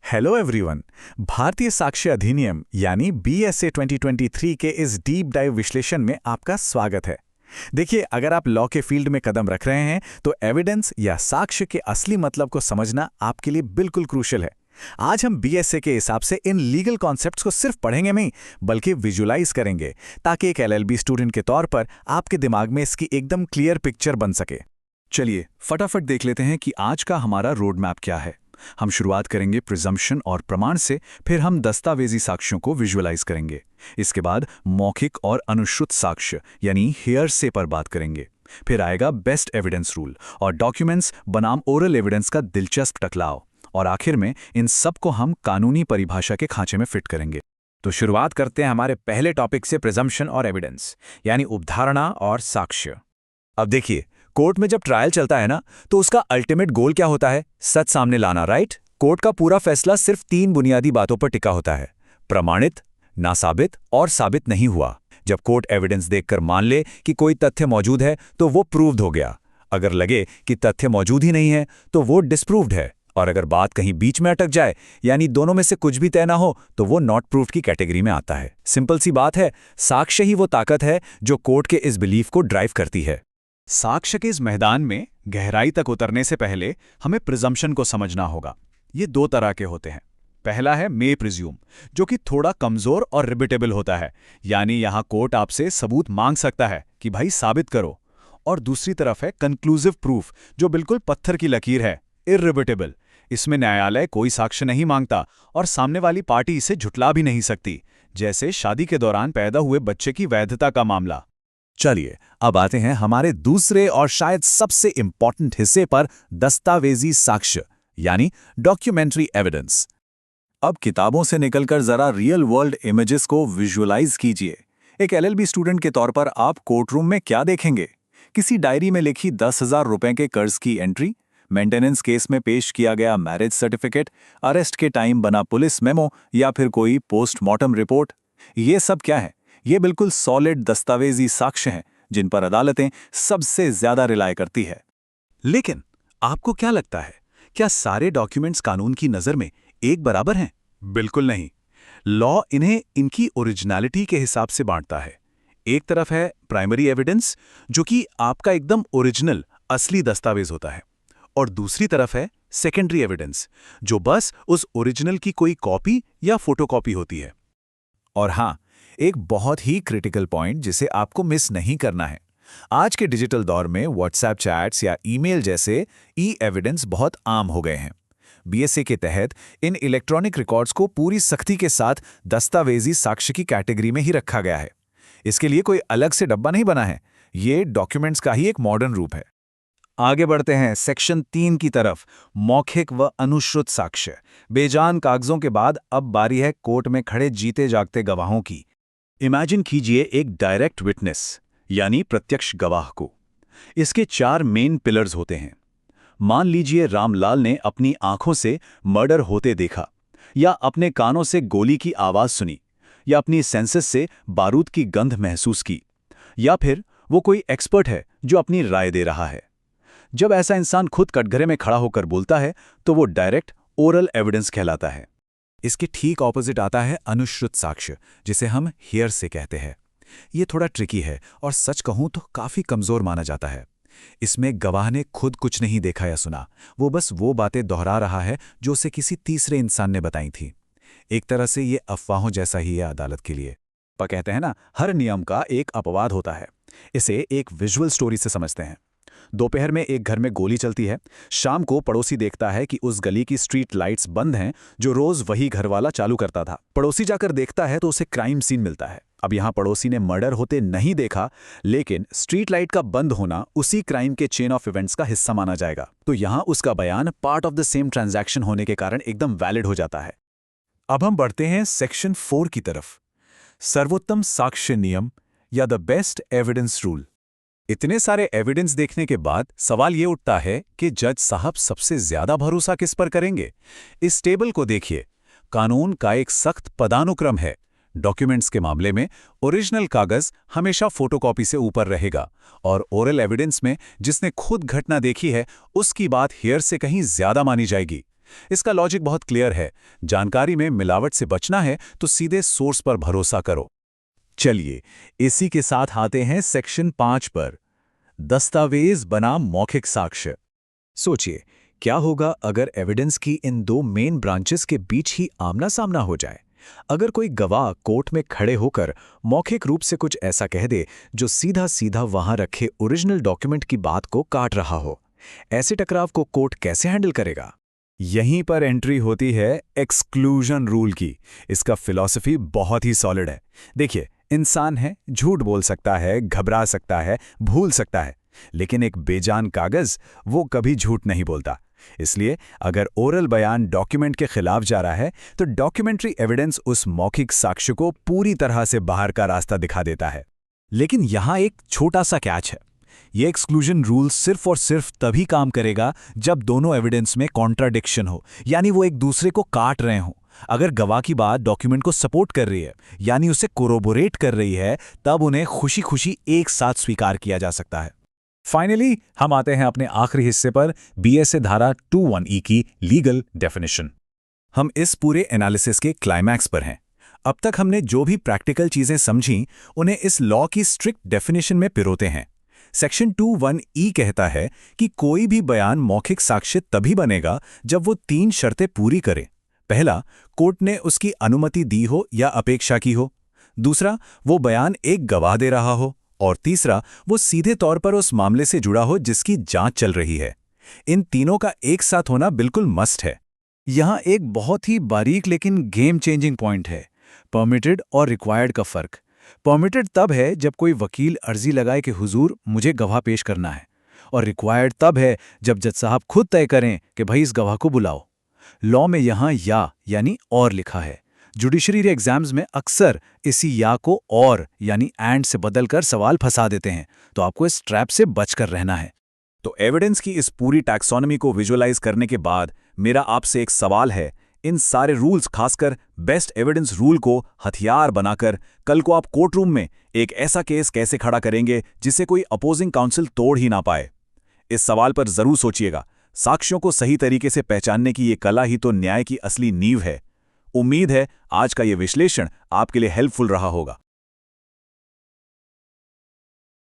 Hello everyone. भारतीय साक्ष्य अधिनियम यानी बीएसए 2023 के इस डीप डाइव विश्लेषण में आपका स्वागत है। देखिए, अगर आप लॉ के फील्ड में कदम रख रहे हैं तो एविडेंस या साक्ष्य के असली मतलब को समझना आपके लिए बिल्कुल क्रूशियल है। आज हम बीएसए के हिसाब से इन लीगल कॉन्सेप्ट्स को सिर्फ पढ़ेंगे नहीं, बल्कि विजुलाइज करेंगे, ताकि एक एलएलबी स्टूडेंट के तौर पर आपके दिमाग में इसकी एकदम क्लियर पिक्चर बन सके। चलिए फटाफट देख लेते हैं कि आज का हमारा रोड मैप क्या है। हम शुरुआत करेंगे प्रिजम्पशन और प्रमाण से, फिर हम दस्तावेजी साक्ष्यों को विजुअलाइज करेंगे। इसके बाद मौखिक और अनुश्रुत साक्ष्य यानी हेयरसे पर बात करेंगे। फिर आएगा बेस्ट एविडेंस रूल और डॉक्यूमेंट्स बनाम ओरल एविडेंस का दिलचस्प टकराव, और आखिर में इन सब को हम कानूनी परिभाषा के खांचे में फिट करेंगे। तो शुरुआत करते हैं हमारे पहले टॉपिक से, प्रिजम्पशन और एविडेंस यानी उपधारणा और साक्ष्य। अब देखिए, कोर्ट में जब ट्रायल चलता है ना, तो उसका अल्टीमेट गोल क्या होता है? सच सामने लाना, राइट? कोर्ट का पूरा फैसला सिर्फ 3 बुनियादी बातों पर टिका होता है: प्रमाणित, नासाबित और साबित नहीं हुआ। जब कोर्ट एविडेंस देखकर मान ले कि कोई तथ्य मौजूद है तो वो प्रूव्ड हो गया। अगर लगे कि तथ्य मौजूद ही नहीं है तो वो डिस्प्रूव्ड है। और अगर बात कहीं बीच में अटक जाए, यानी दोनों में से कुछ भी तय ना हो, तो वो नॉट प्रूव्ड की कैटेगरी में आता है। सिंपल सी बात है, साक्ष्य ही वो ताकत है जो कोर्ट के इस बिलीफ को ड्राइव करती है। साक्ष्य के इस मैदान में गहराई तक उतरने से पहले हमें प्रिजम्पशन को समझना होगा। ये 2 तरह के होते हैं। पहला है मे प्रिज्यूम, जो कि थोड़ा कमजोर और रिबिटेबल होता है, यानी यहां कोर्ट आपसे सबूत मांग सकता है कि भाई साबित करो। और दूसरी तरफ है कंक्लूसिव प्रूफ, जो बिल्कुल पत्थर की लकीर है, इररिबिटेबल। इसमें न्यायालय कोई साक्ष्य नहीं मांगता और सामने वाली पार्टी इसे झुटला भी नहीं सकती, जैसे शादी के दौरान पैदा हुए बच्चे की वैधता का मामला। चलिए अब आते हैं हमारे दूसरे और शायद सबसे इंपॉर्टेंट हिस्से पर, दस्तावेजी साक्ष्य यानी डॉक्यूमेंट्री एविडेंस। अब किताबों से निकलकर जरा रियल वर्ल्ड इमेजेस को विजुअलाइज कीजिए। एक एलएलबी स्टूडेंट के तौर पर आप कोर्टरूम में क्या देखेंगे? किसी डायरी में लिखी 10,000 रुपए के कर्ज की एंट्री, मेंटेनेंस केस में पेश किया गया मैरिज सर्टिफिकेट, अरेस्ट के टाइम बना पुलिस मेमो, या फिर कोई पोस्टमार्टम रिपोर्ट? ये सब क्या है? ये बिल्कुल सॉलिड दस्तावेजी साक्ष्य हैं जिन पर अदालतें सबसे ज्यादा रिलाय करती है। लेकिन आपको क्या लगता है, क्या सारे डॉक्यूमेंट्स कानून की नजर में एक बराबर हैं? बिल्कुल नहीं। लॉ इन्हें इनकी ओरिजिनलिटी के हिसाब से बांटता है। एक तरफ है प्राइमरी एविडेंस, जो कि आपका एकदम ओरिजिनल असली दस्तावेज होता है, और दूसरी तरफ है सेकेंडरी एविडेंस, जो बस उस ओरिजिनल की कोई कॉपी या फोटोकॉपी होती है। और हाँ, एक बहुत ही क्रिटिकल पॉइंट जिसे आपको मिस नहीं करना है। आज के डिजिटल दौर में व्हाट्सएप चैट्स या ईमेल जैसे ई एविडेंस बहुत आम हो गए हैं। बीएसए के तहत इन इलेक्ट्रॉनिक रिकॉर्ड्स को पूरी सख्ती के साथ दस्तावेजी साक्ष्य की कैटेगरी में ही रखा गया है। इसके लिए कोई अलग से डब्बा नहीं बना है, ये डॉक्यूमेंट्स का ही एक मॉडर्न रूप है। आगे बढ़ते हैं सेक्शन 3 की तरफ, मौखिक व अनुश्रुत साक्ष्य। बेजान कागजों के बाद अब बारी है कोर्ट में खड़े जीते जागते गवाहों की। इमेजिन कीजिए एक डायरेक्ट विटनेस यानी प्रत्यक्ष गवाह को। इसके 4 मेन पिलर्स होते हैं। मान लीजिए रामलाल ने अपनी आंखों से मर्डर होते देखा, या अपने कानों से गोली की आवाज सुनी, या अपनी सेंसेस से बारूद की गंध महसूस की, या फिर वो कोई एक्सपर्ट है जो अपनी राय दे रहा है। जब ऐसा इंसान खुद कटघरे में खड़ा होकर बोलता है तो वो डायरेक्ट ओरल एविडेंस कहलाता है। इसके ठीक ऑपोजिट आता है अनुश्रुत साक्ष्य, जिसे हम हेयरसे कहते हैं। ये थोड़ा ट्रिकी है और सच कहूं तो काफी कमजोर माना जाता है। इसमें गवाह ने खुद कुछ नहीं देखा या सुना, वो बस वो बातें दोहरा रहा है जो उसे किसी तीसरे इंसान ने बताई थी। एक तरह से ये अफवाहों जैसा ही है अदालत के लिए। पर कहते हैं ना, हर नियम का एक अपवाद होता है। इसे एक विजुअल स्टोरी से समझते हैं। दोपहर में एक घर में गोली चलती है। शाम को पड़ोसी देखता है कि उस गली की स्ट्रीट लाइट्स बंद हैं जो रोज वही घरवाला चालू करता था। पड़ोसी जाकर देखता है तो उसे क्राइम सीन मिलता है। अब यहां पड़ोसी ने मर्डर होते नहीं देखा, लेकिन स्ट्रीट लाइट का बंद होना उसी क्राइम के चेन ऑफ इवेंट्स का हिस्सा माना जाएगा। तो यहां उसका बयान part of the same transaction होने के कारण एकदम वैलिड हो जाता है। अब हम बढ़ते हैं सेक्शन 4 की तरफ, सर्वोत्तम साक्ष्य नियम या द बेस्ट एविडेंस रूल। इतने सारे एविडेंस देखने के बाद सवाल ये उठता है कि जज साहब सबसे ज्यादा भरोसा किस पर करेंगे? इस टेबल को देखिए। कानून का एक सख्त पदानुक्रम है। डॉक्यूमेंट्स के मामले में ओरिजिनल कागज हमेशा फोटोकॉपी से ऊपर रहेगा, और ओरल एविडेंस में जिसने खुद घटना देखी है उसकी बात हेयर से कहीं ज्यादा मानी जाएगी। इसका लॉजिक बहुत क्लियर है। जानकारी में मिलावट से बचना है तो सीधे सोर्स पर भरोसा करो। चलिए, इसी के साथ आते हैं सेक्शन 5 पर, दस्तावेज बनाम मौखिक साक्ष्य। सोचिए, क्या होगा अगर एविडेंस की इन दो मेन ब्रांचेस के बीच ही आमना सामना हो जाए? अगर कोई गवाह कोर्ट में खड़े होकर मौखिक रूप से कुछ ऐसा कह दे जो सीधा सीधा वहां रखे ओरिजिनल डॉक्यूमेंट की बात को काट रहा हो, ऐसे टकराव को कोर्ट कैसे हैंडल करेगा? यहीं पर एंट्री होती है एक्सक्लूजन रूल की। इसका फिलॉसफी बहुत ही सॉलिड है। देखिए, इंसान है, झूठ बोल सकता है, घबरा सकता है, भूल सकता है, लेकिन एक बेजान कागज वो कभी झूठ नहीं बोलता। इसलिए अगर ओरल बयान डॉक्यूमेंट के खिलाफ जा रहा है तो डॉक्यूमेंट्री एविडेंस उस मौखिक साक्ष्य को पूरी तरह से बाहर का रास्ता दिखा देता है। लेकिन यहां एक छोटा सा कैच है। ये एक्सक्लूजन रूल सिर्फ और सिर्फ तभी काम करेगा जब दोनों एविडेंस में कॉन्ट्राडिक्शन हो, यानी वो एक दूसरे को काट रहे हों। अगर गवाह की बात डॉक्यूमेंट को सपोर्ट कर रही है, यानी उसे कोरोबोरेट कर रही है, तब उन्हें खुशी खुशी एक साथ स्वीकार किया जा सकता है। फाइनली हम आते हैं अपने आखिरी हिस्से पर, बीएसए धारा 21E की लीगल डेफिनेशन। हम इस पूरे एनालिसिस के क्लाइमैक्स पर हैं। अब तक हमने जो भी प्रैक्टिकल चीजें समझी, उन्हें इस लॉ की स्ट्रिक्ट डेफिनेशन में पिरोते हैं। सेक्शन 21E कहता है कि कोई भी बयान मौखिक साक्ष्य तभी बनेगा जब वो 3 शर्तें पूरी करे। पहला, कोर्ट ने उसकी अनुमति दी हो या अपेक्षा की हो। दूसरा, वो बयान एक गवाह दे रहा हो। और तीसरा, वो सीधे तौर पर उस मामले से जुड़ा हो जिसकी जांच चल रही है। इन तीनों का एक साथ होना बिल्कुल मस्ट है। यहाँ एक बहुत ही बारीक लेकिन गेम चेंजिंग पॉइंट है, परमिटेड और रिक्वायर्ड का फर्क। परमिटेड तब है जब कोई वकील अर्जी लगाए कि हुजूर मुझे गवाह पेश करना है, और रिक्वायर्ड तब है जब जज साहब खुद तय करें कि भाई इस गवाह को बुलाओ। लॉ में यहाँ या यानी और लिखा है। जुडिशरी एग्जाम्स में अक्सर इसी या को और यानी एंड से बदलकर सवाल फंसा देते हैं, तो आपको इस ट्रैप से बचकर रहना है। तो एविडेंस की इस पूरी टैक्सोनॉमी को विजुअलाइज करने के बाद मेरा आपसे एक सवाल है, इन सारे रूल्स, खासकर बेस्ट एविडेंस रूल को हथियार बनाकर कल को आप कोर्ट रूम में एक ऐसा केस कैसे खड़ा करेंगे जिसे कोई अपोजिंग काउंसिल तोड़ ही ना पाए? इस सवाल पर जरूर सोचिएगा। साक्ष्यों को सही तरीके से पहचानने की ये कला ही तो न्याय की असली नींव है। उम्मीद है आज का ये विश्लेषण आपके लिए हेल्पफुल रहा होगा।